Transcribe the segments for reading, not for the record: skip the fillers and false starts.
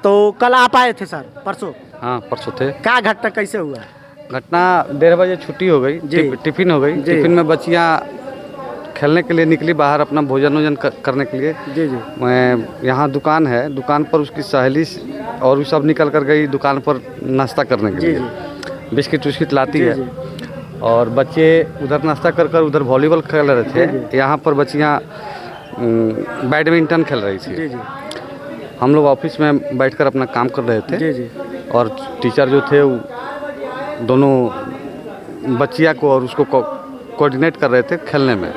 तो कल आप आए थे सर, परसों? हाँ परसों थे। क्या घटना कैसे हुआ? घटना 1:30 बजे छुट्टी हो गई, टिफिन हो गई। टिफिन में बच्चियाँ खेलने के लिए निकली बाहर, अपना भोजन वोजन करने के लिए। जी जी। मैं यहाँ दुकान है, दुकान पर उसकी सहेली और वो सब निकल कर गई दुकान पर नाश्ता करने के लिए। बिस्किट विस्किट लाती है और बच्चे उधर नाश्ता कर कर उधर वॉलीबॉल खेल रहे थे। यहाँ पर बच्चियाँ बैडमिंटन खेल रही थी। हम लोग ऑफिस में बैठकर अपना काम कर रहे थे और टीचर जो थे वो दोनों बच्चियाँ को और उसको कोऑर्डिनेट कर रहे थे खेलने में।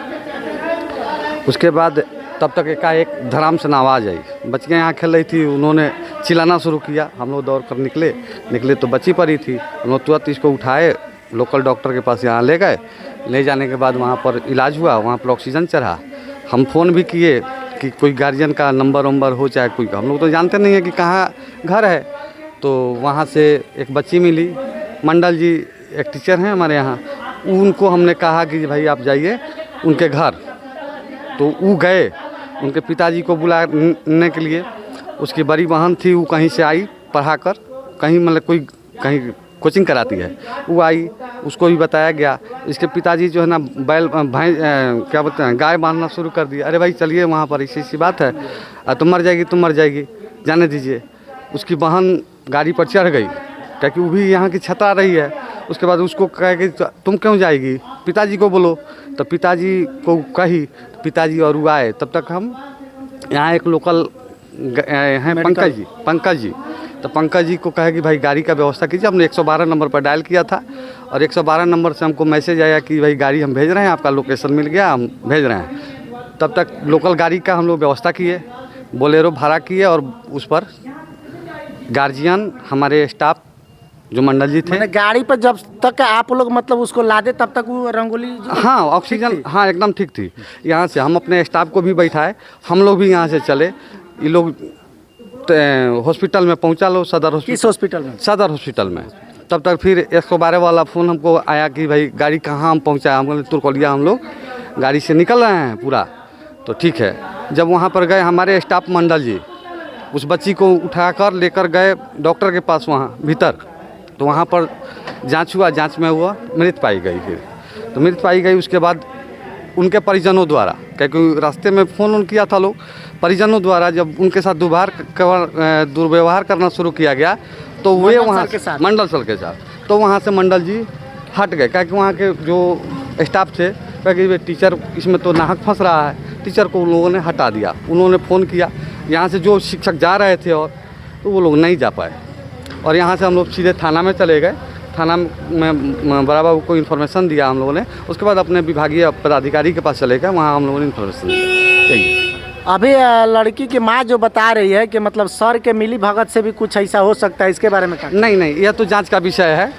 उसके बाद तब तक एकाएक धड़ाम से आवाज़ आई। बच्चियाँ यहाँ खेल रही थी, उन्होंने चिल्लाना शुरू किया। हम लोग दौड़ कर निकले तो बच्ची पड़ी थी। हम लोग तुरंत इसको उठाए, लोकल डॉक्टर के पास यहाँ ले गए। ले जाने के बाद वहाँ पर इलाज हुआ, वहाँ पर ऑक्सीजन चढ़ा। हम फ़ोन भी किए कि कोई गार्जियन का नंबर वंबर हो, चाहे कोई, हम लोग तो जानते नहीं है कि कहाँ घर है। तो वहाँ से एक बच्ची मिली, मंडल जी एक टीचर हैं हमारे यहाँ, उनको हमने कहा कि भाई आप जाइए उनके घर। तो वो गए उनके पिताजी को बुलाने के लिए। उसकी बड़ी बहन थी, वो कहीं से आई पढ़ा कर, कहीं मतलब कोई कहीं कोचिंग कराती है, वो आई, उसको भी बताया गया। इसके पिताजी जो है ना बैल क्या बोलते हैं, गाय बांधना शुरू कर दिया। अरे भाई चलिए वहाँ पर, ऐसी बात है, तुम मर जाएगी, जाने दीजिए। उसकी बहन गाड़ी पर चढ़ गई क्योंकि वो भी यहाँ की छता रही है। उसके बाद उसको कहे कि तुम क्यों जाएगी, पिताजी को बोलो। तो पिताजी को कही, पिताजी और वो आए। तब तक हम यहाँ एक लोकल हैं पंकज जी, तो पंकज जी को कहे कि भाई गाड़ी का व्यवस्था कीजिए। हमने 112 नंबर पर डायल किया था और 112 नंबर से हमको मैसेज आया कि भाई गाड़ी हम भेज रहे हैं, आपका लोकेशन मिल गया, हम भेज रहे हैं। तब तक लोकल गाड़ी का हम लोग व्यवस्था किए, बोलेरो भाड़ा किए और उस पर गार्जियन, हमारे स्टाफ जो मंडल जी थे, गाड़ी पर जब तक आप लोग मतलब उसको लादे तब तक वो रंगोली, हाँ ऑक्सीजन, हाँ एकदम ठीक थी। यहाँ से हम अपने स्टाफ को भी बैठाए, हम लोग भी यहाँ से चले। ये लोग हॉस्पिटल में पहुँचा लो, सदर हॉस्पिटल। किस हॉस्पिटल में? सदर हॉस्पिटल में। तब तक फिर 112 वाला फ़ोन हमको आया कि भाई गाड़ी कहाँ हम पहुँचाए। हम बोले तुरकोलिया हम लोग गाड़ी से निकल रहे हैं पूरा। तो ठीक है, जब वहाँ पर गए हमारे स्टाफ मंडल जी उस बच्ची को उठाकर लेकर गए डॉक्टर के पास वहाँ भीतर। तो वहाँ पर जांच हुआ, जांच में हुआ मृत पाई गई। फिर तो मृत पाई गई। उसके बाद उनके परिजनों द्वारा, क्योंकि रास्ते में फ़ोन किया था लोग, परिजनों द्वारा जब उनके साथ दुर्व्यवहार करना शुरू किया गया तो वे वहाँ मंडल सर के साथ, तो वहाँ से मंडल जी हट गए। क्योंकि वहाँ के जो स्टाफ थे क्योंकि टीचर इसमें तो नाहक फंस रहा है, टीचर को उन लोगों ने हटा दिया। उन्होंने फ़ोन किया यहाँ से, जो शिक्षक जा रहे थे और तो वो लोग नहीं जा पाए। और यहाँ से हम लोग सीधे थाना में चले गए। थाना में बड़ा बाबू को इन्फॉर्मेशन दिया हम लोगों ने। उसके बाद अपने विभागीय पदाधिकारी के पास चले गए, वहाँ हम लोगों ने इन्फॉर्मेशन दिया। अभी लड़की की माँ जो बता रही है कि मतलब सर के मिली भगत से भी कुछ ऐसा हो सकता है, इसके बारे में क्या? नहीं, यह तो जांच का विषय है,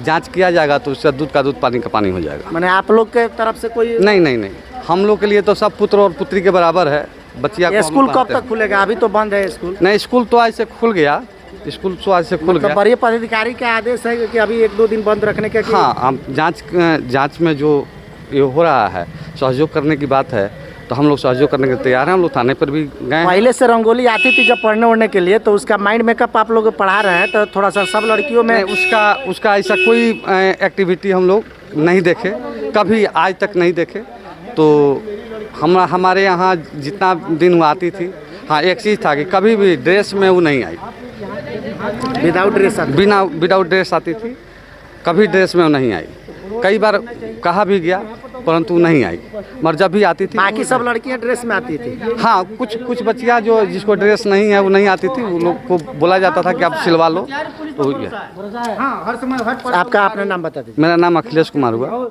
जांच किया जाएगा तो उससे दूध का दूध पानी का पानी हो जाएगा। मैंने आप लोग के तरफ से कोई? नहीं, हम लोग के लिए तो सब पुत्र और पुत्री के बराबर है। बच्चिया स्कूल कब तक खुलेगा? अभी तो बंद है स्कूल। नहीं, स्कूल तो आज से खुल गया, स्कूल तो आज से खुल गया। बड़े पदाधिकारी का आदेश है कि अभी 1-2 दिन बंद रखने के? हाँ, हम जांच में जो ये हो रहा है, सहयोग करने की बात है, तो हम लोग सहयोग करने के तैयार हैं। हम लोग थाने पर भी गए। पहले से रंगोली आती थी जब पढ़ने उड़ने के लिए, तो उसका माइंड मेकअप आप लोग पढ़ा रहे हैं, तो थोड़ा सा सब लड़कियों में उसका ऐसा कोई एक्टिविटी हम लोग नहीं देखे, कभी आज तक नहीं देखे। तो हमारे यहाँ जितना दिन वो आती थी, हाँ एक चीज़ था कि कभी भी ड्रेस में वो नहीं आई, विदाउट ड्रेस आती थी, कभी ड्रेस में वो नहीं आई। कई बार कहा भी गया परंतु नहीं आई, मगर जब भी आती थी। बाकी सब लड़कियां ड्रेस में आती थी? हाँ, कुछ बच्चियां जो जिसको ड्रेस नहीं है वो नहीं आती थी, वो लोग को बोला जाता था कि आप सिलवा लो, तो आपका अपना नाम बता दीजिए। मेरा नाम अखिलेश कुमार हुआ।